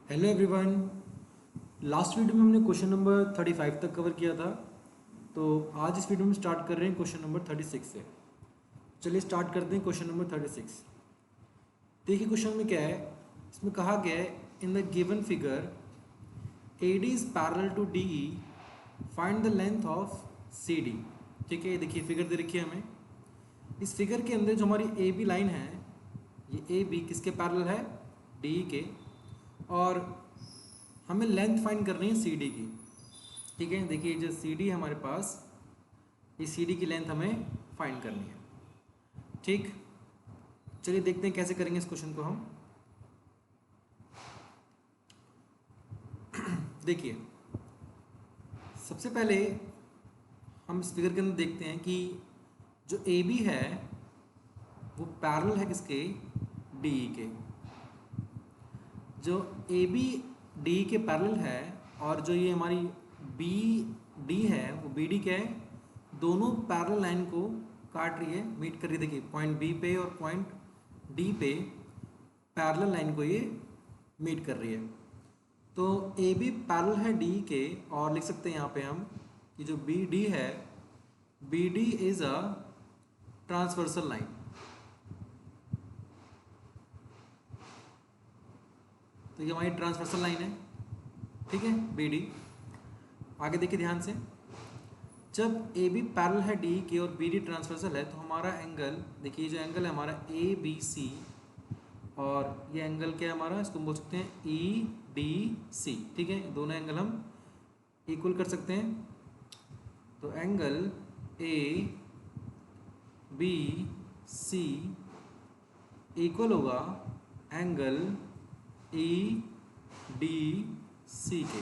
Hello everyone. Last video में हमने question number 35 तक कवर किया था। तो आज इस वीडियो में स्टार्ट कर रहे हैं क्वेश्चन नंबर 36 से। चलिए स्टार्ट करते हैं क्वेश्चन नंबर 36। देखिए क्वेश्चन में क्या है। इसमें कहा गया है in the given figure A D is parallel to D E, find the length of C D. ठीक है, ये देखिए फिगर दे रखी है हमें। इस फिगर के अंदर जो हमारी ए बी लाइन है, ये ए बी किसके पैरेलल है? डी ई के। और हमें लेंथ फाइंड करनी है सी डी की। ठीक है, देखिए जो सी डी है हमारे पास, ये सी डी की लेंथ हमें फाइंड करनी है। ठीक, चलिए देखते हैं कैसे करेंगे इस क्वेश्चन को हम। देखिए सबसे पहले हम इस फिगर के अंदर देखते हैं कि जो ए बी है वो पैरेलल है किसके? डी ई के। जो ए बी डी के पैरेलल है, और जो ये हमारी बी डी है वो बी डी क्या है? दोनों पैरेलल लाइन को काट रही है, मीट कर रही है। देखिए पॉइंट बी पे और पॉइंट डी पे पैरेलल लाइन को ये मीट कर रही है। तो ए बी पैरेलल है डी के, और लिख सकते हैं यहाँ पे हम कि जो बी डी है, B D is a transversal line. तो ये हमारी ट्रांसवर्सल लाइन है। ठीक है, बी डी। आगे देखिए ध्यान से, जब ए बी पैरेलल है डी के और बी डी ट्रांसवर्सल है, तो हमारा एंगल, देखिए जो एंगल है हमारा ए बी सी, और ये एंगल क्या है हमारा? इसको हम बोल सकते हैं ई डी सी। ठीक है, दोनों एंगल हम इक्वल कर सकते हैं। तो angle A B C equal होगा एंगल ई डी सी के।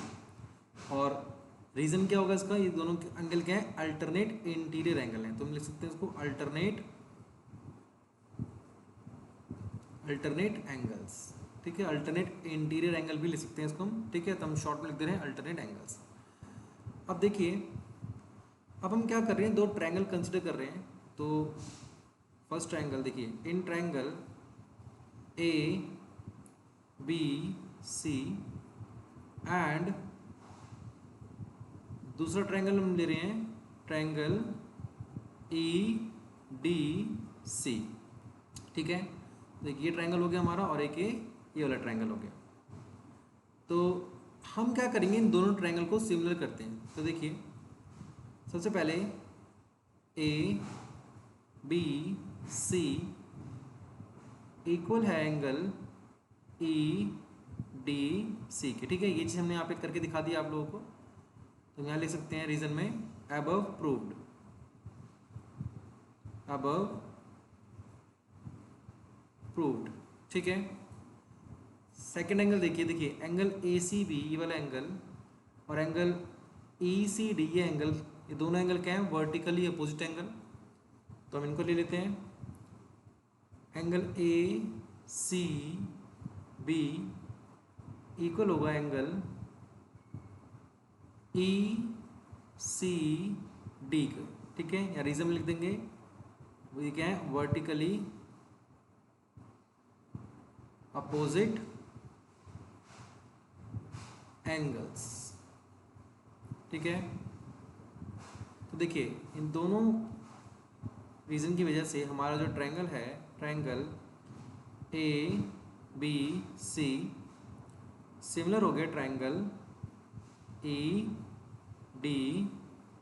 और रीज़न क्या होगा इसका? ये दोनों एंगल क्या है? अल्टरनेट इंटीरियर एंगल है। तो हम लिख सकते हैं इसको अल्टरनेट एंगल्स। ठीक है, अल्टरनेट इंटीरियर एंगल भी लिख सकते हैं इसको हम। ठीक है, तो हम शॉर्ट में लिख दे रहे हैं अल्टरनेट एंगल्स। अब देखिए, अब हम क्या कर रहे हैं, दो ट्रायंगल कंसिडर कर रहे हैं। तो फर्स्ट ट्रायंगल देखिए, in triangle A B C and दूसरा ट्रायंगल हम ले रहे हैं ट्रायंगल ई डी सी। ठीक है, देखिए ये ट्रायंगल हो गया हमारा, और एक ये वाला ट्रायंगल हो गया। तो हम क्या करेंगे, इन दोनों ट्रायंगल को सिमिलर करते हैं। तो देखिए सबसे पहले ए बी सी इक्वल है एंगल ई डी सी के। ठीक है, ये चीज़ हमने यहाँ पे करके दिखा दी आप लोगों को। तो यहाँ लिख सकते हैं रीजन में अबव प्रूव्ड, अबव प्रूव्ड। ठीक है, सेकेंड एंगल देखिए, देखिए एंगल ए सी बी, ये वाला एंगल, और एंगल ई सी डी, ये एंगल, ये दोनों एंगल क्या है? Vertically opposite angle. तो हम इनको ले लेते हैं। Angle A C B equal होगा एंगल ई सी डी का। ठीक है, या रीजन में लिख देंगे, वो ये क्या है? Vertically opposite angles. ठीक है, तो देखिए इन दोनों रीजन की वजह से हमारा जो ट्रायंगल है, triangle A B C similar हो गया ट्रायंगल ई डी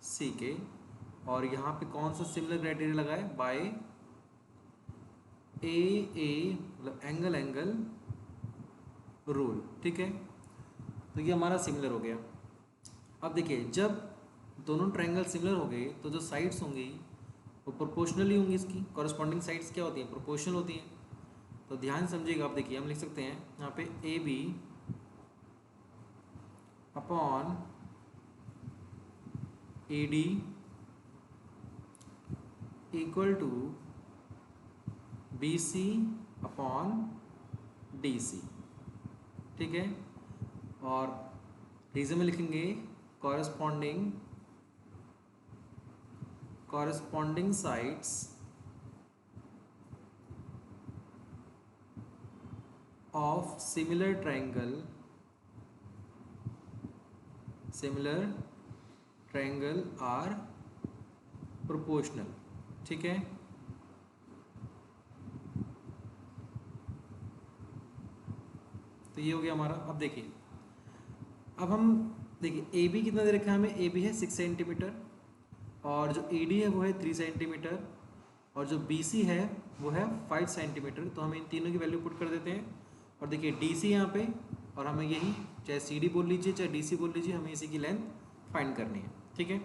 सी के। और यहाँ पे कौन सा सिमिलर क्राइटेरिया लगा है? बाय ए मतलब एंगल एंगल रूल। ठीक है, तो ये हमारा सिमिलर हो गया। अब देखिए, जब दोनों ट्रायंगल सिमिलर हो गए तो जो साइड्स होंगी वो प्रोपोर्शनली होंगी। इसकी कॉरस्पॉन्डिंग साइड्स क्या होती हैं? प्रोपोर्शनल होती हैं। तो ध्यान समझिएगा आप। देखिए हम लिख सकते हैं यहाँ पे A B upon A D equal to B C upon D C. ठीक है, और रीजन में लिखेंगे corresponding sides of similar triangle similar triangle are proportional, ठीक है। तो ये हो गया हमारा। अब देखिए, अब हम देखिए ए बी कितना दे रखा है हमें, ए बी है 6 सेंटीमीटर और जो ए डी है वो है 3 सेंटीमीटर और जो बी सी है वो है 5 सेंटीमीटर। तो हम इन तीनों की वैल्यू पुट कर देते हैं और देखिए डी सी यहाँ पे, और हमें यही चाहे सी डी बोल लीजिए चाहे डी सी बोल लीजिए, हमें इसी की लेंथ फाइंड करनी है, ठीक है।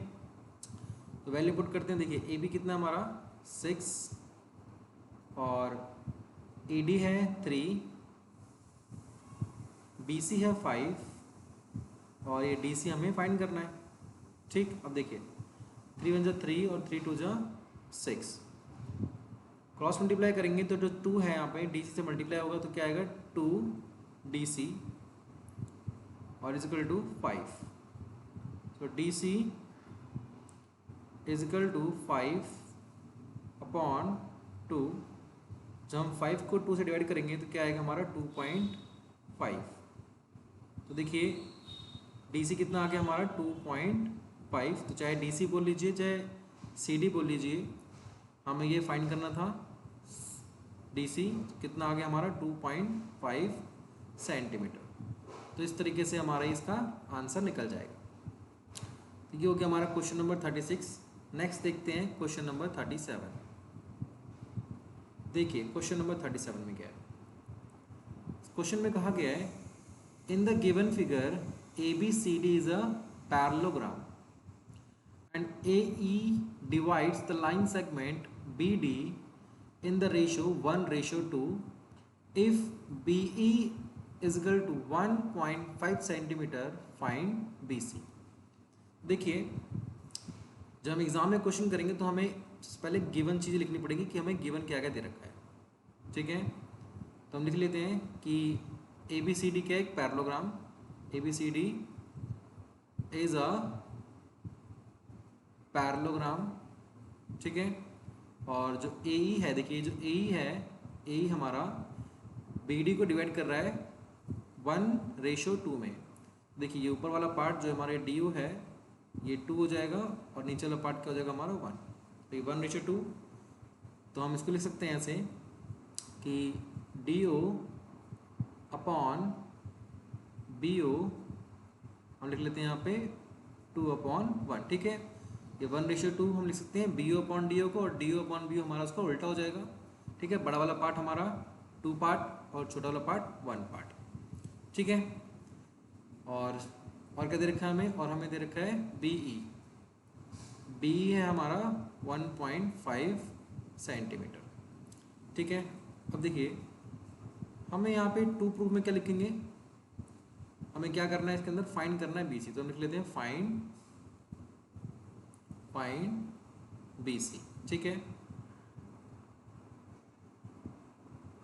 तो वैल्यू पुट करते हैं। देखिए ए बी कितना हमारा 6 और ए डी है 3, बी सी है 5 और ये डी सी हमें फाइंड करना है, ठीक। अब देखिए 3 1 जा 3 और 3 2 जा 6, क्रॉस मल्टीप्लाई करेंगे तो जो 2 है यहाँ पे डी सी से मल्टीप्लाई होगा तो क्या आएगा 2 डी सी और इज इक्वल टू 5। तो D C is equal to 5 upon 2। जब हम 5 को 2 से डिवाइड करेंगे तो क्या आएगा हमारा 2.5। तो देखिए डी सी कितना आ गया हमारा 2.5। तो चाहे डी सी बोल लीजिए चाहे सी डी बोल लीजिए, हमें ये फाइंड करना था डी सी कितना आ गया हमारा 2.5 सेंटीमीटर। तो इस तरीके से हमारा इसका आंसर निकल जाएगा। तो ये हो गया हमारा क्वेश्चन नंबर 36। नेक्स्ट देखते हैं क्वेश्चन नंबर 37। देखिए क्वेश्चन नंबर 37 में क्या है। क्वेश्चन में कहा गया है in the given figure A B C D is a parallelogram and AE divides the line segment BD in the ratio 1:2 if BE is equal to 1.5 centimeter, find BC। देखिए जब हम एग्जाम में question करेंगे तो हमें पहले given चीज़ें लिखनी पड़ेगी कि हमें गिवन क्या क्या दे रखा है, ठीक है। तो हम लिख लेते हैं कि ए बी सी डी क्या है, एक parallelogram, A B C D is a parallelogram, ठीक है। और जो ए ई है, देखिए जो ए ई है, ए ई हमारा बी डी को डिवाइड कर रहा है 1:2 में। देखिए ये ऊपर वाला पार्ट जो हमारे डी ओ है ये 2 हो जाएगा और नीचे वाला पार्ट क्या हो जाएगा हमारा 1। तो ये 1:2। तो हम इसको लिख सकते हैं ऐसे कि D O upon B O हम लिख लेते हैं यहाँ पे 2/1, ठीक है। ये 1:2 हम लिख सकते हैं B O upon D O को, और D O upon B O हमारा उसका उल्टा हो जाएगा, ठीक है। बड़ा वाला पार्ट हमारा 2 पार्ट और छोटा वाला पार्ट 1 पार्ट, ठीक है। और क्या दे रखा है हमें, और हमें दे रखा है बी ई है हमारा 1.5 सेंटीमीटर, ठीक है। अब देखिए हमें यहाँ पे 2 प्रूफ में क्या लिखेंगे, हमें क्या करना है इसके अंदर फाइंड करना है बी सी। तो हम लिख लेते हैं फाइंड बी सी, ठीक है।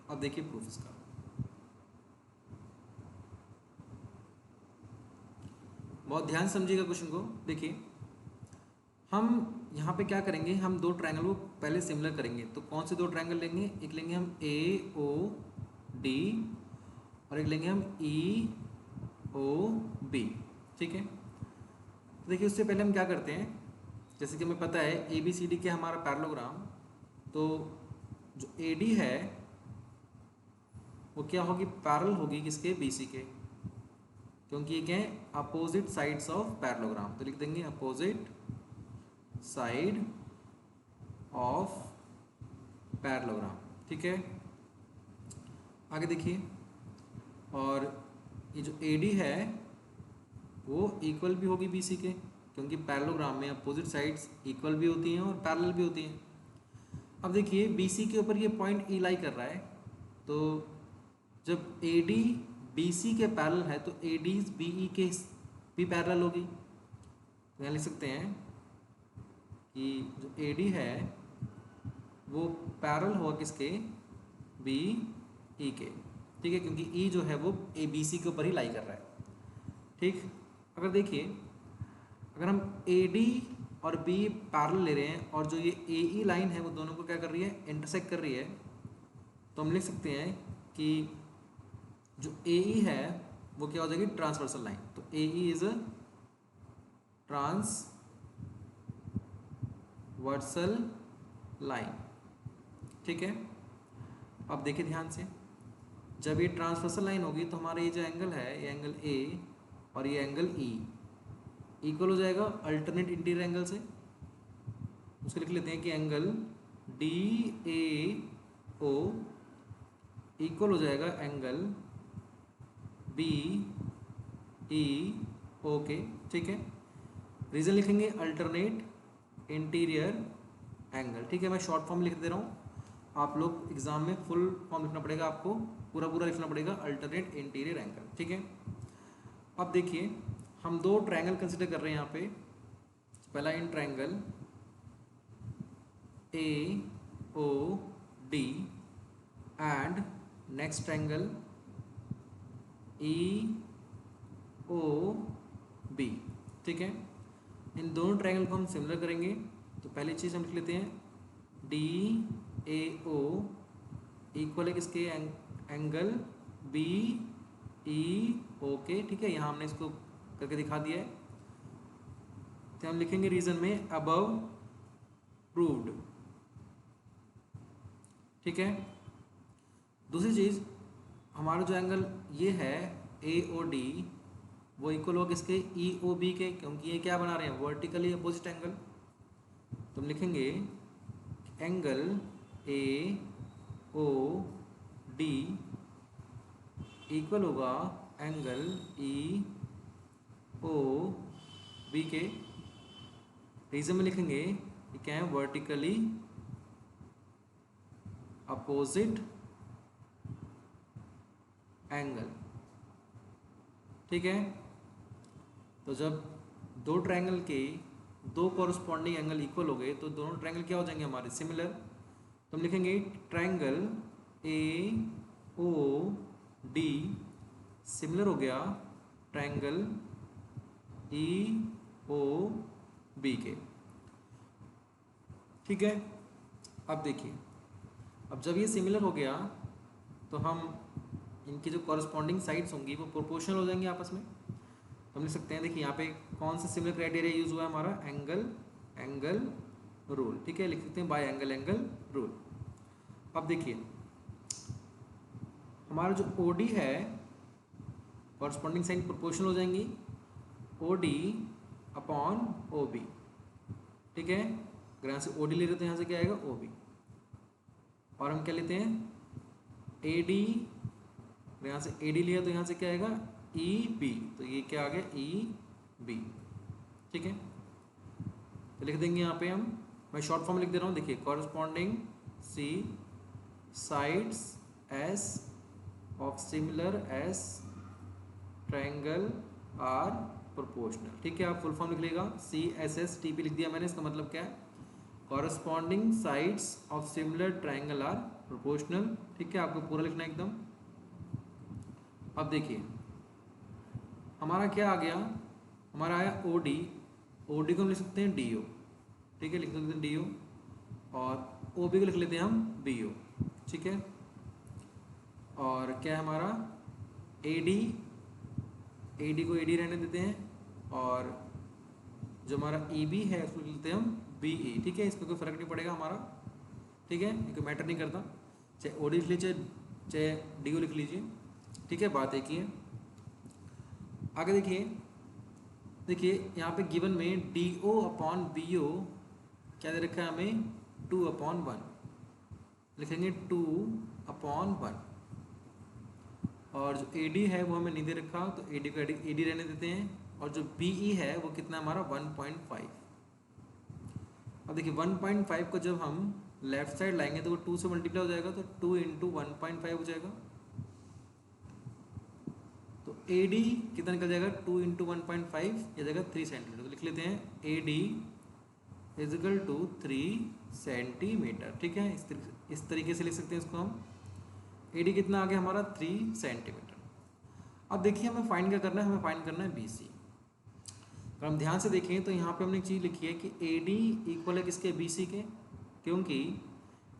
अब देखिए प्रूफ इसका, बहुत ध्यान समझिएगा क्वेश्चन को। देखिए हम यहाँ पे क्या करेंगे, हम 2 ट्रायंगल को पहले सिमिलर करेंगे। तो कौन से 2 ट्रायंगल लेंगे, एक लेंगे हम ए ओ डी और एक लेंगे हम ई ओ बी, ठीक है। तो देखिए उससे पहले हम क्या करते हैं, जैसे कि हमें पता है ए बी सी डी के हमारा पैरेललोग्राम, तो जो ए डी है वो क्या होगी, पैरेलल होगी किसके, बी सी के, क्योंकि ये क्या है अपोजिट साइड्स ऑफ पैरेललोग्राम। तो लिख देंगे अपोजिट साइड ऑफ पैरेललोग्राम, ठीक है। आगे देखिए, और ये जो ए डी है वो इक्वल भी होगी बी सी के, क्योंकि पैरेललोग्राम में अपोजिट साइड्स इक्वल भी होती हैं और पैरेलल भी होती हैं। अब देखिए बी सी के ऊपर ये पॉइंट ई लाई कर रहा है, तो जब ए डी बी सी के पैरेलल है तो ए डी बी ई के भी पैरेलल होगी। तो यहाँ लिख सकते हैं कि जो ए डी है वो पैरेलल होगा किसके, बी ई के, ठीक है, क्योंकि ई जो है वो ए बी सी के ऊपर ही लाई कर रहा है, ठीक। अगर देखिए अगर हम ए डी और बी पैरेलल ले रहे हैं और जो ये ए ई लाइन है वो दोनों को क्या कर रही है, इंटरसेक्ट कर रही है, तो हम लिख सकते हैं कि जो ए ई है वो क्या हो जाएगी, ट्रांसवर्सल लाइन। तो ए ई इज ट्रांसवर्सल लाइन। ठीक है, अब देखिए ध्यान से, जब ये ट्रांसवर्सल लाइन होगी तो हमारा ये जो एंगल है, ये एंगल ए और ये एंगल ई इक्वल हो जाएगा अल्टरनेट इंटीरियर एंगल से। उसको लिख लेते हैं कि angle D A O equal हो जाएगा एंगल बी ई ओ के। ठीक है, रीजन लिखेंगे अल्टरनेट इंटीरियर एंगल। ठीक है, मैं शॉर्ट फॉर्म लिख दे रहा हूँ, आप लोग एग्जाम में फुल फॉर्म लिखना पड़ेगा, आपको पूरा पूरा लिखना पड़ेगा अल्टरनेट इंटीरियर एंगल। ठीक है, अब देखिए हम दो ट्रायंगल कंसिडर कर रहे हैं यहाँ पे। पहला in triangle A O D and next triangle E O B. ठीक है, इन दोनों ट्रायंगल को हम सिमिलर करेंगे। तो पहली चीज़ हम लिख लेते हैं डी ए ओ इक्वल है किसके, एंगल बी ई ओ के। ठीक है, यहाँ हमने इसको करके दिखा दिया है। तो हम लिखेंगे रीजन में अबव प्रूव्ड। ठीक है, दूसरी चीज़ हमारा जो एंगल ये है ए ओ डी वो इक्वल होगा किसके, ई ओ बी के, क्योंकि ये क्या बना रहे हैं, वर्टिकली अपोजिट एंगल। तो हम लिखेंगे angle A O D equal होगा एंगल ई ओ बी के। रीजन में लिखेंगे ये क्या है, वर्टिकली अपोजिट एंगल। ठीक है, तो जब दो ट्रायंगल के दो कॉरस्पॉन्डिंग एंगल इक्वल हो गए तो दोनों ट्रायंगल क्या हो जाएंगे हमारे, सिमिलर। तो हम लिखेंगे triangle A O D similar हो गया ट्रायंगल ई ओ बी के। ठीक है, अब देखिए, अब जब ये सिमिलर हो गया तो हम इनकी जो कॉरस्पॉन्डिंग साइड्स होंगी वो प्रोपोर्शनल हो जाएंगी आपस में। तो हम लिख सकते हैं, देखिए यहाँ पे कौन सा सिमिलर क्राइटेरिया यूज हुआ है हमारा, एंगल रूल। ठीक है, लिख सकते हैं बाय एंगल रूल। अब देखिए हमारा जो OD है कॉरस्पॉन्डिंग साइड प्रोपोर्शनल हो जाएंगी OD अपॉन OB। ठीक है, अगर यहाँ से OD ले रहे तो यहाँ से क्या आएगा OB, और हम क्या लेते हैं AD, यहाँ से AD लिया तो यहाँ से क्या आएगा EB, तो ये क्या आ गया EB। ठीक है, तो लिख देंगे यहाँ पे हम, मैं शॉर्ट फॉर्म लिख दे रहा हूँ। देखिए corresponding C sides S of similar S triangle are proportional. ठीक है, आप फुल फॉर्म लिख लेगा CSSTP लिख दिया मैंने। इसका मतलब क्या है, corresponding sides of similar triangle are proportional. ठीक है, आपको पूरा लिखना है एकदम। अब देखिए हमारा क्या आ गया, हमारा आया OD को हम लिख सकते हैं DO। ठीक है, लिख सकते हैं DO, और OB को लिख लेते हैं हम BO। ठीक है, और क्या है हमारा AD को AD रहने देते हैं, और जो हमारा EB है उसको लिख लेते हैं हम BE। ठीक है, इसमें कोई फ़र्क नहीं पड़ेगा हमारा। ठीक है, ये कोई मैटर नहीं करता, चाहे OD लिख लीजिए चाहे DO लिख लीजिए। ठीक है, बात एक ही है। आगे देखिए यहाँ पे गिवन में DO अपॉन BO क्या दे रखा है हमें, 2/1 लिखेंगे 2/1, और जो AD है वो हमें नहीं दे रखा तो AD को AD रहने देते हैं, और जो BE है वो कितना हमारा 1.5। अब देखिए 1.5 को जब हम लेफ्ट साइड लाएंगे तो वो 2 से मल्टीप्लाई हो जाएगा, तो 2 × 1.5 हो जाएगा। तो AD कितना निकल जाएगा, 2 × 1.5 या जाएगा 3 सेंटीमीटर। तो लिख लेते हैं AD = 3 सेंटीमीटर। ठीक है, इस तरीके से लिख सकते हैं इसको हम। AD कितना आ गया हमारा 3 सेंटीमीटर। अब देखिए हमें फाइंड क्या करना है, हमें फाइंड करना है BC। अगर हम ध्यान से देखें तो यहाँ पे हमने एक चीज़ लिखी है कि AD इक्वल है किसके, BC के, क्योंकि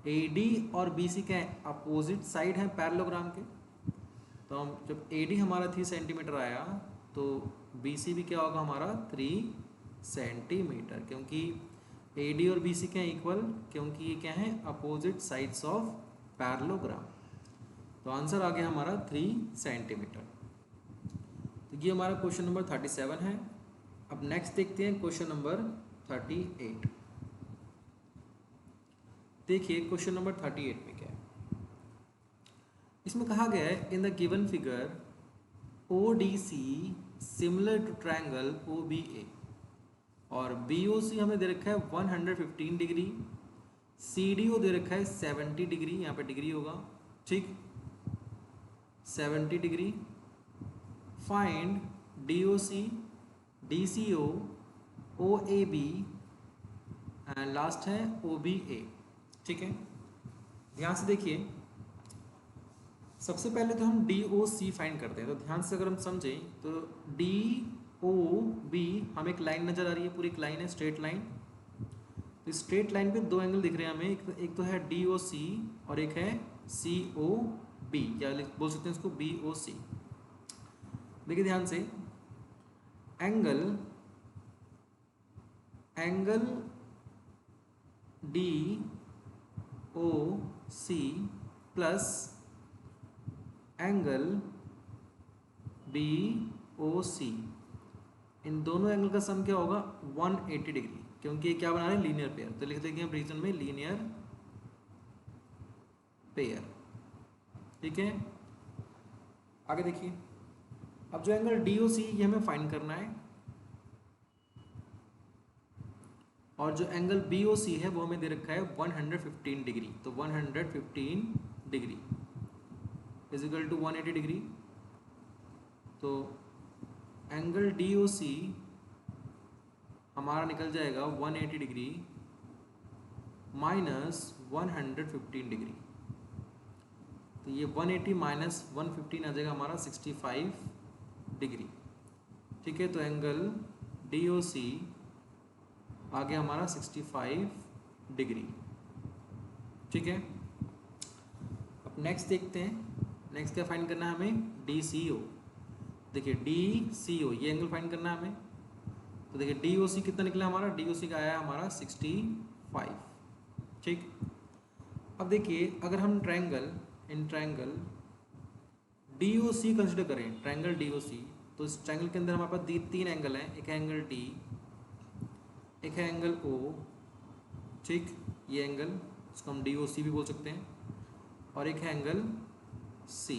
AD और BC के अपोजिट साइड हैं पैरेललोग्राम के। तो हम जब AD हमारा 3 सेंटीमीटर आया तो BC भी क्या होगा हमारा 3 सेंटीमीटर, क्योंकि AD और BC क्या इक्वल, क्योंकि ये क्या है अपोजिट साइड्स ऑफ पैरेललोग्राम। तो आंसर आ गया हमारा 3 सेंटीमीटर। तो ये हमारा क्वेश्चन नंबर 37 है। अब नेक्स्ट देखते हैं क्वेश्चन नंबर 38। देखिए क्वेश्चन नंबर 38 में क्या है। इसमें कहा गया है in the given figure ODC similar to triangle OBA, और BOC हमें दे रखा है 115 डिग्री, CDO दे रखा है 70 डिग्री, यहाँ पे डिग्री होगा, ठीक, 70 degree. Find DOC, DCO, OAB and last है OBA। ठीक है, ध्यान से देखिए, सबसे पहले तो हम DOC फाइंड करते हैं। तो ध्यान से अगर हम समझें तो DOB हमें एक लाइन नजर आ रही है, पूरी एक लाइन है, स्ट्रेट लाइन। तो स्ट्रेट लाइन पे दो एंगल दिख रहे हैं हमें, एक तो है DOC और एक है COB, या बोल सकते हैं इसको BOC। देखिए ध्यान से, angle DOC plus angle BOC, इन दोनों एंगल का सम क्या होगा 180 डिग्री, क्योंकि ये क्या बना रहे हैं लीनियर पेयर। तो लिख देंगे हम रीजन में लीनियर पेयर। ठीक है, आगे देखिए, अब जो एंगल DOC ये हमें फाइंड करना है, और जो एंगल BOC है वो हमें दे रखा है 115 डिग्री। तो 115 degree is equal to 180 degree. तो एंगल DOC हमारा निकल जाएगा 180 डिग्री माइनस 115 डिग्री। तो ये 180 माइनस 115 आ जाएगा हमारा 65 डिग्री। ठीक है, तो एंगल DOC आ गया हमारा 65 डिग्री। ठीक है, अब नेक्स्ट देखते हैं, नेक्स्ट क्या फाइंड करना है हमें, DCO। देखिए DCO ये एंगल फाइंड करना है हमें। तो देखिए DOC कितना निकला हमारा, DOC का आया हमारा 65। ठीक, अब देखिए अगर हम ट्रायंगल DOC कंसिडर करें, ट्रायंगल DOC, तो इस ट्रायंगल के अंदर हमारे पास 3 एंगल हैं, एक है एंगल D, एक है एंगल O। ठीक, ये एंगल इसको हम DOC भी बोल सकते हैं, और एक है एंगल C।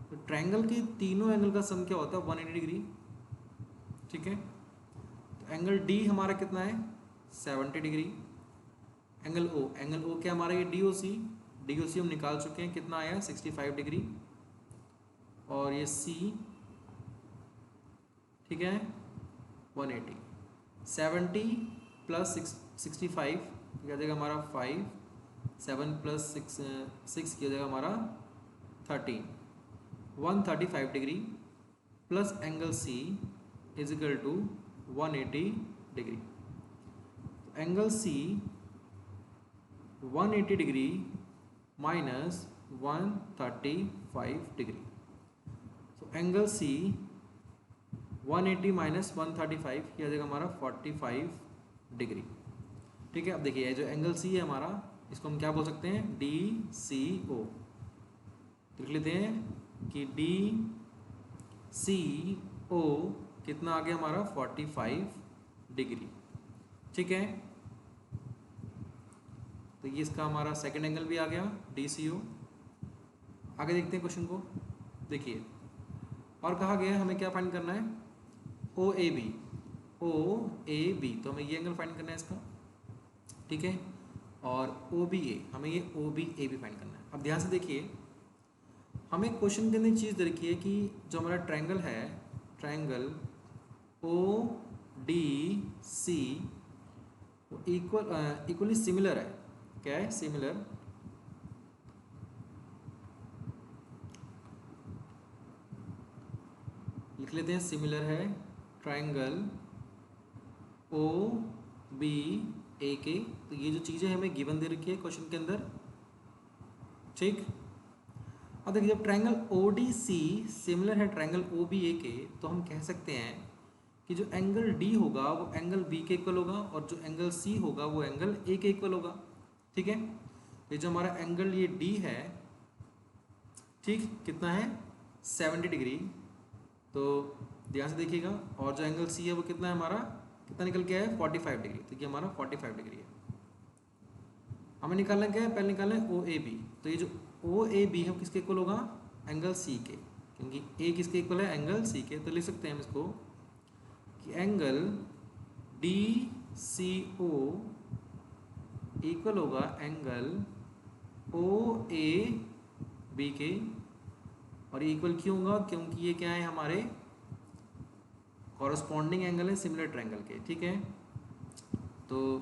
तो ट्रायंगल के तीनों एंगल का सम क्या होता है 180 डिग्री। ठीक है, तो एंगल D हमारा कितना है 70 डिग्री। एंगल O क्या हमारा, ये DOC हम निकाल चुके हैं, कितना आया 65 डिग्री। और ये C, ठीक है 180, 70 प्लस 65 क्या जाएगा हमारा 5, 7 प्लस 6 किया जाएगा हमारा 13, 135 degree plus angle C is equal to 180 degree. Angle C 180 degree minus 135 degree. तो एंगल C 180 माइनस 135 किया जाएगा हमारा 45 डिग्री। ठीक है, अब देखिए जो एंगल C है हमारा, इसको हम क्या बोल सकते हैं DCO। लिख लेते हैं कि DCO कितना आ गया हमारा 45 डिग्री। ठीक है, तो ये इसका हमारा सेकंड एंगल भी आ गया DCO। आगे देखते हैं क्वेश्चन को। देखिए और कहा गया हमें क्या फाइंड करना है OAB, तो हमें ये एंगल फाइंड करना है इसका। ठीक है, और OBA, हमें ये OBA भी फाइंड करना है। अब ध्यान से देखिए, हमें क्वेश्चन के अंदर चीज़ दे रखी है कि जो हमारा ट्रायंगल है, ट्रायंगल ODC वो इक्वली सिमिलर है। क्या है सिमिलर, लिख लेते हैं सिमिलर है ट्रायंगल OBA के। तो ये जो चीज़ें हमें गिवन दे रखी है क्वेश्चन के अंदर। ठीक, अब देखिए जब ट्रायंगल ODC सिमिलर है ट्रायंगल OBA के, तो हम कह सकते हैं कि जो एंगल डी होगा वो एंगल बी के इक्वल होगा और जो एंगल सी होगा वो एंगल ए के इक्वल होगा। ठीक है, ये जो हमारा एंगल ये डी है, ठीक, कितना है 70 डिग्री। तो ध्यान से देखिएगा, और जो एंगल सी है वो कितना है हमारा, कितना निकल के है 45 डिग्री। तो ये हमारा 45 डिग्री है। हमें निकालना क्या है, पहले निकालना है ओ ए बी। तो ये जो ओ ए बी है वो किसके इक्वल होगा, एंगल सी के, क्योंकि ए किसके इक्वल है, एंगल सी के। तो लिख सकते हैं हम इसको कि angle D C O equal होगा एंगल ओ ए बी के। और ये इक्वल क्यों होगा, क्योंकि ये क्या है हमारे कॉरस्पॉन्डिंग एंगल है सिमिलर ट्रायंगल के। ठीक है, तो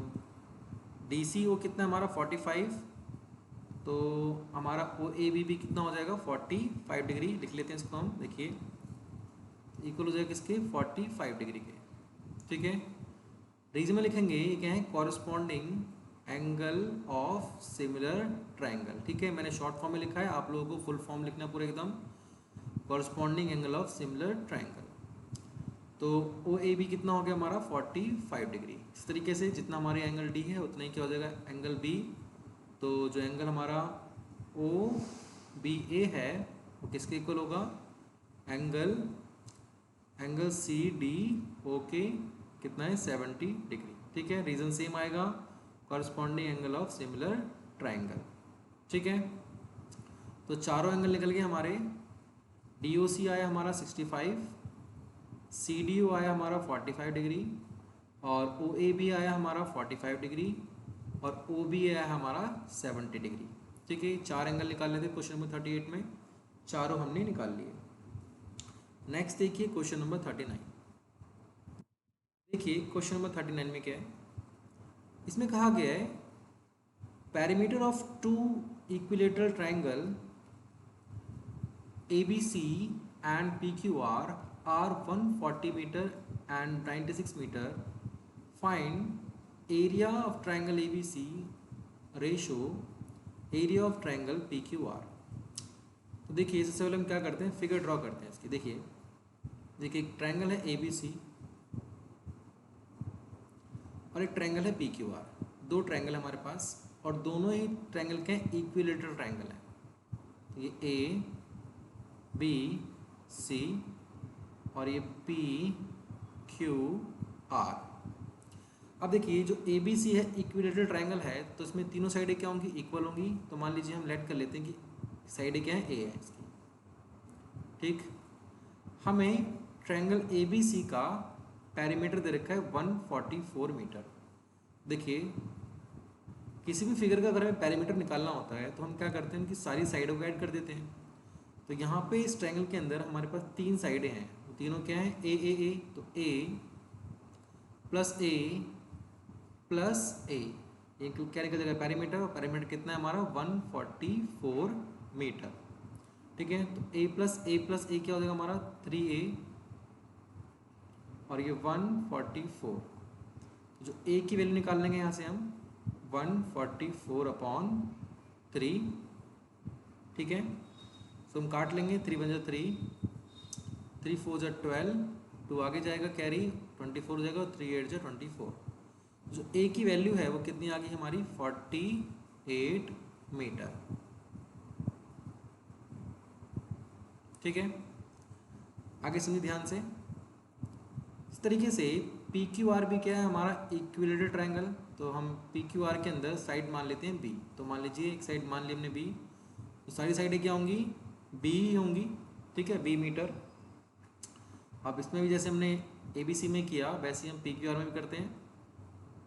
डी सी ओ कितना है हमारा 45, तो हमारा ओ ए बी भी कितना हो जाएगा 45 डिग्री। लिख लेते हैं इसको हम, देखिए इक्वल हो जाएगा किसके, 45 डिग्री के। ठीक है, रीजन में लिखेंगे ये क्या है, corresponding angle of similar triangle. ठीक है, मैंने शॉर्ट फॉर्म में लिखा है, आप लोगों को फुल फॉर्म लिखना पूरा एकदम, corresponding angle of similar triangle. तो ओ ए बी कितना हो गया हमारा 45 डिग्री। इस तरीके से जितना हमारे एंगल डी है उतना ही क्या हो जाएगा एंगल बी। तो जो एंगल हमारा ओ बी ए है वो किसके इक्वल होगा, एंगल सी डी ओ के कितना है 70 डिग्री। ठीक है, रीजन सेम आएगा, corresponding angle of similar triangle. ठीक है, तो चारों एंगल निकल गए हमारे। डी ओ सी आया हमारा 65, सी डी ओ आया हमारा 45 डिग्री, और ओ ए बी आया हमारा 45 डिग्री, और ओ बी आया हमारा 70 डिग्री। ठीक है, चार एंगल निकाल लेते क्वेश्चन नंबर 38 में, चारों हमने निकाल लिए। नेक्स्ट देखिए क्वेश्चन नंबर 39। देखिए क्वेश्चन नंबर 39 में क्या है, इसमें कहा गया है perimeter of two equilateral triangle ABC and PQR are 140 meter and 96 meter. Find area of triangle ABC ratio area of triangle PQR। तो देखिए सबसे पहले हम क्या करते हैं, फिगर ड्रॉ करते हैं इसकी। देखिए एक ट्रायंगल है ABC और एक ट्रायंगल है PQR। दो ट्रायंगल है हमारे पास और दोनों ही ट्रायंगल के इक्विलेटरल ट्रायंगल है। तो ये A B C और ये P Q R। अब देखिए जो ए बी सी है इक्विलेटरल ट्रायंगल है, तो इसमें तीनों साइडें क्या होंगी, इक्वल होंगी। तो मान लीजिए हम लेट कर लेते हैं कि साइडें क्या है, ए है इसकी। ठीक, हमें ट्रायंगल ए बी सी का पेरीमीटर दे रखा है 144 मीटर। देखिए किसी भी फिगर का अगर हमें पेरीमीटर निकालना होता है तो हम क्या करते हैं, उनकी सारी साइडों को ऐड कर देते हैं। तो यहाँ पे इस ट्रायंगल के अंदर हमारे पास तीन साइडें हैं, तो तीनों क्या हैं, ए। तो ए प्लस ये क्या निकल जाएगा पेरीमीटर, और पेरीमीटर कितना है हमारा 144 मीटर। ठीक है, तो ए प्लस ए क्या हो जाएगा हमारा 3A और ये 144। जो ए की वैल्यू निकाल लेंगे यहाँ से हम 144/3। ठीक है, तो हम काट लेंगे, 3 बन जाए 3, 3 4 जा 12, 2 आगे जाएगा कैरी 24 हो जाएगा, और 3 8 जा 24। जो ए की वैल्यू है वो कितनी आ गई हमारी 48 मीटर। ठीक है, आगे सुनिए ध्यान से। इस तरीके से पी क्यू आर भी क्या है हमारा इक्विलेटरल ट्रायंगल। तो हम पी क्यू आर के अंदर साइड मान लेते हैं बी। तो मान लीजिए एक साइड मान ली हमने बी, तो सारी साइडें क्या होंगी, बी ही होंगी। ठीक है, बी मीटर। अब इसमें भी जैसे हमने ए बी सी में किया वैसे ही हम पी क्यू आर में भी करते हैं।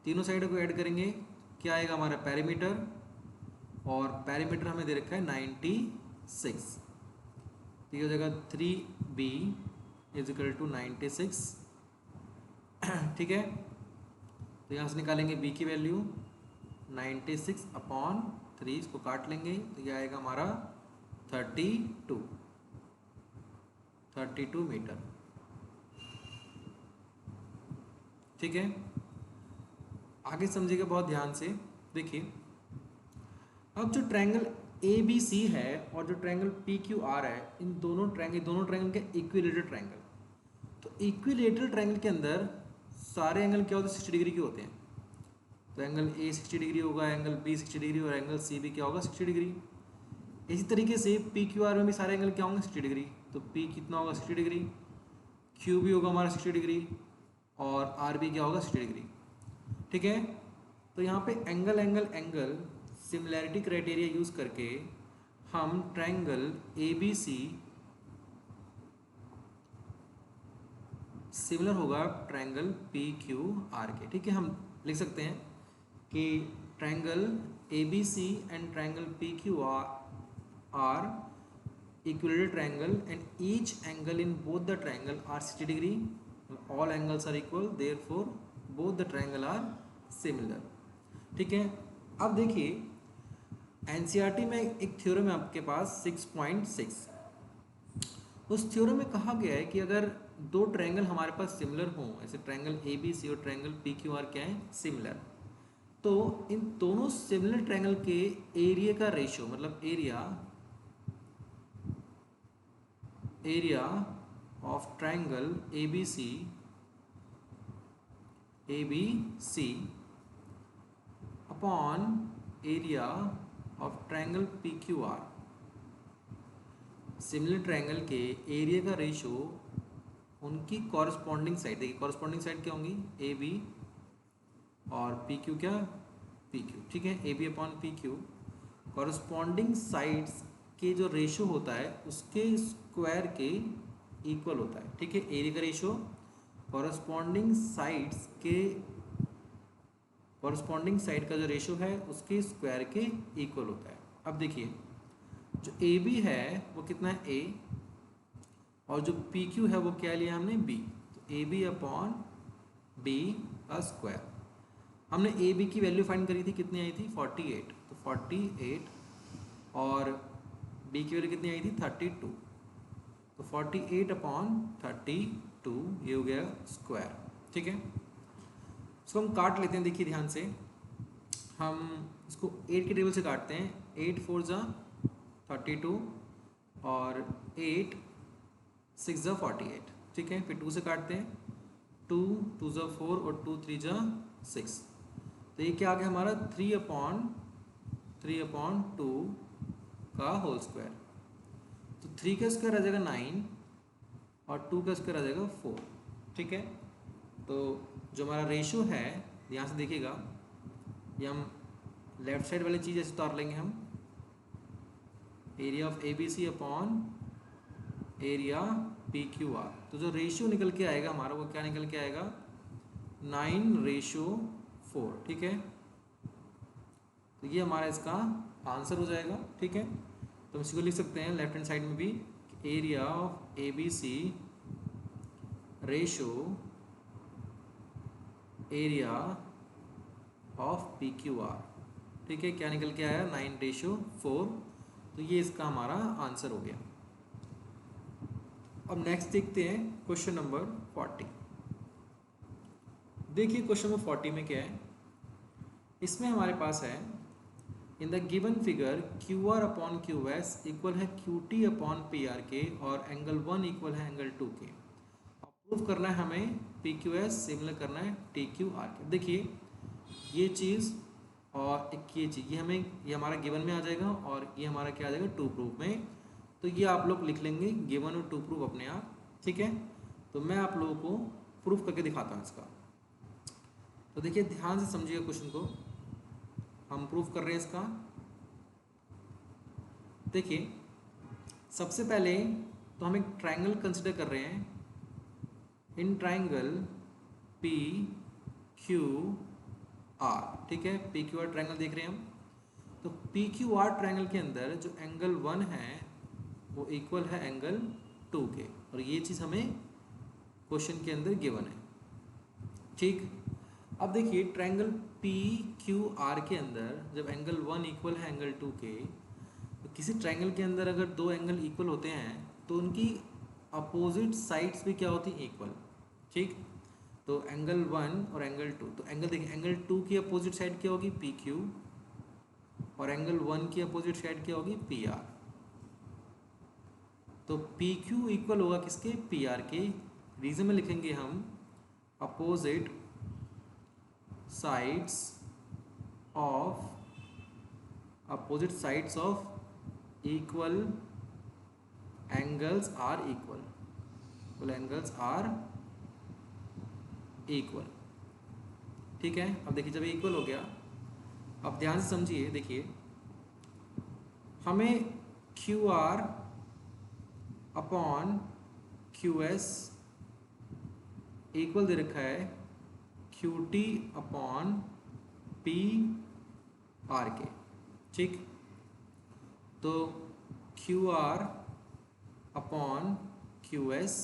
तीनों साइडों को ऐड करेंगे, क्या आएगा हमारा पेरीमीटर, और पेरीमीटर हमें दे रखा है 96। तो ये हो जाएगा 3B = 96। ठीक है, तो यहाँ से निकालेंगे b की वैल्यू 96/3, इसको काट लेंगे तो ये आएगा हमारा 32 मीटर। ठीक है, आगे समझिएगा बहुत ध्यान से। देखिए अब जो ट्रायंगल ए बी सी है और जो ट्रायंगल पी क्यू आर है, इन दोनों ट्रायंगल के इक्विलेटरल ट्रायंगल। तो इक्विलेटरल ट्रायंगल के अंदर सारे एंगल क्या होते हैं, 60 डिग्री के होते हैं। तो एंगल ए 60 डिग्री होगा, एंगल बी 60 डिग्री और एंगल सी भी क्या होगा, 60 डिग्री। इसी तरीके से पी क्यू आर में भी सारे एंगल क्या होंगे, 60 डिग्री। तो पी कितना होगा, 60 डिग्री, क्यू भी होगा हमारा 60 डिग्री और आर भी क्या होगा, 60 डिग्री। ठीक है। तो यहाँ पे angle angle angle similarity criteria use करके हम triangle A B C similar होगा ट्रायंगल पी क्यू आर के। ठीक है, हम लिख सकते हैं कि triangle A B C and triangle P Q R equilateral triangle and each angle in both the triangle are 60 degree, all angles are equal, therefore both the triangle are similar। ठीक है। अब देखिए एनसीईआरटी में एक theorem है आपके पास 6.6। उस theorem में कहा गया है कि अगर दो ट्रायंगल हमारे पास सिमिलर हों, ऐसे ट्रायंगल ए बी सी और ट्रायंगल पी क्यू आर क्या है, सिमिलर, तो इन दोनों सिमिलर ट्रायंगल के एरिया का रेशियो, मतलब area of triangle A B C upon area of triangle P Q R, similar triangle के एरिया का रेशियो उनकी कॉरस्पॉन्डिंग साइड, देखिए कॉरस्पॉन्डिंग साइड क्या होंगी, ए बी और पी क्यू क्या, पी क्यू। ठीक है, A B upon P Q corresponding sides के जो रेशियो होता है उसके स्क्वायर के इक्वल होता है। ठीक है, एरिया का रेशियो कॉरस्पॉन्डिंग साइड का जो रेशियो है उसके स्क्वायर के इक्वल होता है। अब देखिए जो ए बी है वो कितना है, ए, और जो पी क्यू है वो क्या लिया हमने, बी। तो ए बी अपॉन बी का स्क्वायर, हमने ए बी की वैल्यू फाइंड करी थी, कितनी आई थी, 48। तो 48 और बी की वैल्यू कितनी आई थी, 32। तो 48 अपॉन 32 ये हो गया स्क्वायर। ठीक है, इसको हम काट लेते हैं। देखिए ध्यान से, हम इसको 8 के टेबल से काटते हैं। 8 4 जा 32 और 8 6 जा 48। ठीक है, फिर 2 से काटते हैं, 2 2 जा 4 और 2 3 जा 6। तो ये क्या आ गया हमारा, 3 अपॉन 2 का होल स्क्वायर। तो 3 का स्क्वायर आ जाएगा 9 और 2 का स्क्वायर आ जाएगा 4। ठीक है, तो जो हमारा रेशियो है, यहाँ से देखिएगा, ये हम लेफ्ट साइड वाली चीज़ ऐसे उतार लेंगे हम, area of A B C upon area P Q R. तो जो रेशियो निकल के आएगा हमारा वो क्या निकल के आएगा, 9:4। ठीक है, तो ये हमारा इसका आंसर हो जाएगा। ठीक है, तो हम इसी को लिख सकते हैं लेफ्ट हैंड साइड में भी, area of A B C ratio area of P Q R. ठीक है, क्या निकल के आया, 9:4। तो ये इसका हमारा आंसर हो गया। अब नेक्स्ट देखते हैं क्वेश्चन नंबर 40। देखिए क्वेश्चन नंबर 40 में क्या है, इसमें हमारे पास है, in the given figure Q R upon Q S equal है Q T upon P R K और एंगल 1 इक्वल है एंगल 2 के। प्रूव करना है हमें पी क्यू एस सिमिलर करना है टी क्यू आर के। देखिए ये चीज़ और एक ये चीज़, ये हमारा गिवन में आ जाएगा और ये हमारा क्या आ जाएगा, टू प्रूफ में। तो ये आप लोग लिख लेंगे गिवन और टू प्रूफ अपने आप। ठीक है, तो मैं आप लोगों को प्रूफ करके दिखाता हूँ इसका। तो देखिए ध्यान से समझिएगा क्वेश्चन को, हम प्रूफ कर रहे हैं इसका। देखिए सबसे पहले तो हम एक ट्रायंगल कंसिडर कर रहे हैं, in triangle P Q R. ठीक है, पी क्यू आर ट्रायंगल देख रहे हैं हम। तो पी क्यू आर ट्रायंगल के अंदर जो एंगल 1 है वो इक्वल है एंगल 2 के, और ये चीज़ हमें क्वेश्चन के अंदर गिवन है। ठीक, अब देखिए ट्रायंगल पी क्यू आर के अंदर जब एंगल 1 इक्वल है एंगल 2 के, तो किसी ट्रायंगल के अंदर अगर दो एंगल इक्वल होते हैं तो उनकी अपोजिट साइड्स भी क्या होती हैं, इक्वल। ठीक, तो एंगल 1 और एंगल 2, तो एंगल देखिए एंगल 2 की अपोजिट साइड क्या होगी, पी क्यू, और एंगल 1 की अपोजिट साइड क्या होगी, पी आर। तो पी क्यू इक्वल होगा किसके, पी आर के, रीजन में लिखेंगे हम opposite sides of equal angles are equal. ठीक है, अब देखिए जब इक्वल हो गया, अब ध्यान से समझिए, देखिए हमें Q R upon Q S equal दे रखा है Q T upon P R के। ठीक, तो Q R upon Q S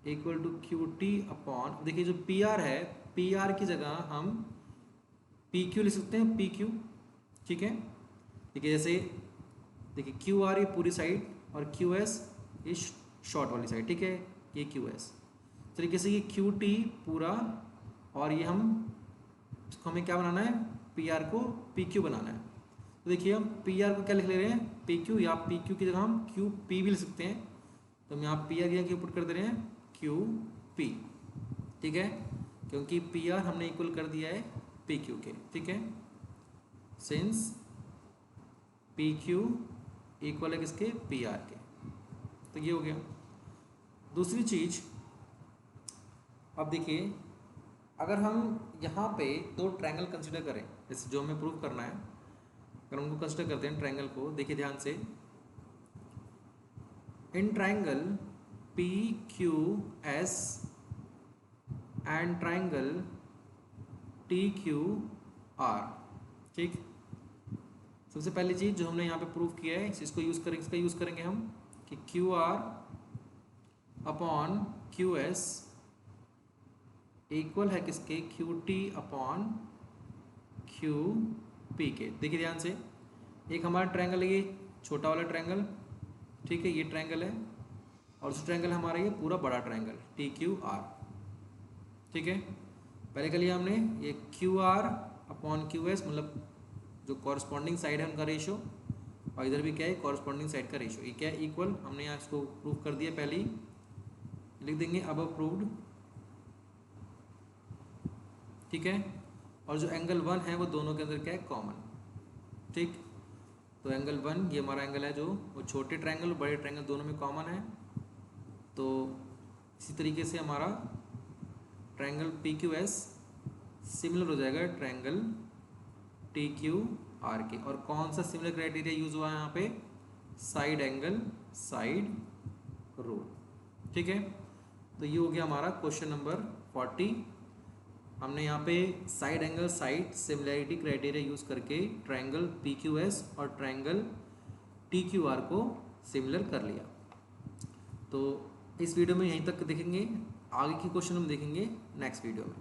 equal to Q T upon, देखिए जो पी आर है, पी आर की जगह हम पी क्यू लिख सकते हैं, पी क्यू। ठीक है, देखिए जैसे देखिए क्यू आर ये पूरी साइड और क्यू एस ये शॉर्ट वाली साइड। ठीक है, ये क्यू एस तरीके से, ये क्यू टी पूरा, और ये हमें क्या बनाना है, पी आर को पी क्यू बनाना है। तो देखिए हम पी आर को क्या लिख ले रहे हैं, पी क्यू, या पी क्यू की जगह हम क्यू पी भी लिख सकते हैं। तो हम यहाँ पी आर की जगह पुट कर दे रहे हैं क्यू पी। ठीक है, क्योंकि पी आर हमने इक्वल कर दिया है पी क्यू के। ठीक है, सिंस पी क्यू इक्वल है किसके, पी आर के। तो ये हो गया। दूसरी चीज, अब देखिए अगर हम यहाँ पे दो ट्रायंगल कंसिडर करें, जैसे जो हमें प्रूव करना है, अगर उनको कंसिडर करते हैं ट्रायंगल को, देखिए ध्यान से, in triangle P Q S and triangle T Q R. ठीक, सबसे पहली चीज जो हमने यहाँ पे प्रूव किया है, इसको यूज करेंगे, इसका यूज करेंगे हम कि Q R upon Q S equal है किसके, Q T upon Q P के। देखिए ध्यान से, एक हमारा ट्रायंगल है ये छोटा वाला ट्रायंगल, ठीक है, ये ट्रायंगल है, और दूसरा ट्रायंगल हमारा ये पूरा बड़ा ट्रायंगल टी क्यू आर। ठीक है, पहले कर लिया हमने ये Q R upon Q S, मतलब जो कॉरस्पॉन्डिंग साइड है उनका रेशो, और इधर भी क्या है, कॉरस्पॉन्डिंग साइड का रेशो, ये क्या है, इक्वल। हमने यहाँ इसको प्रूव कर दिया, पहले ही लिख देंगे अब प्रूव्ड। ठीक है, और जो एंगल वन है वो दोनों के अंदर क्या है, कॉमन। ठीक, तो एंगल वन ये हमारा एंगल है जो वो छोटे ट्रायंगल बड़े ट्रायंगल दोनों में कॉमन है। तो इसी तरीके से हमारा triangle P Q S similar हो जाएगा triangle T Q R K. और कौन सा सिमिलर क्राइटेरिया यूज हुआ है यहाँ पे, साइड एंगल साइड रूल। ठीक है, तो ये हो गया हमारा क्वेश्चन नंबर 40। हमने यहाँ पे side angle side similarity criteria use करके ट्रायंगल पी क्यू एस और ट्रायंगल टी क्यू आर को सिमिलर कर लिया। तो इस वीडियो में यहीं तक देखेंगे, आगे की क्वेश्चन हम देखेंगे नेक्स्ट वीडियो में।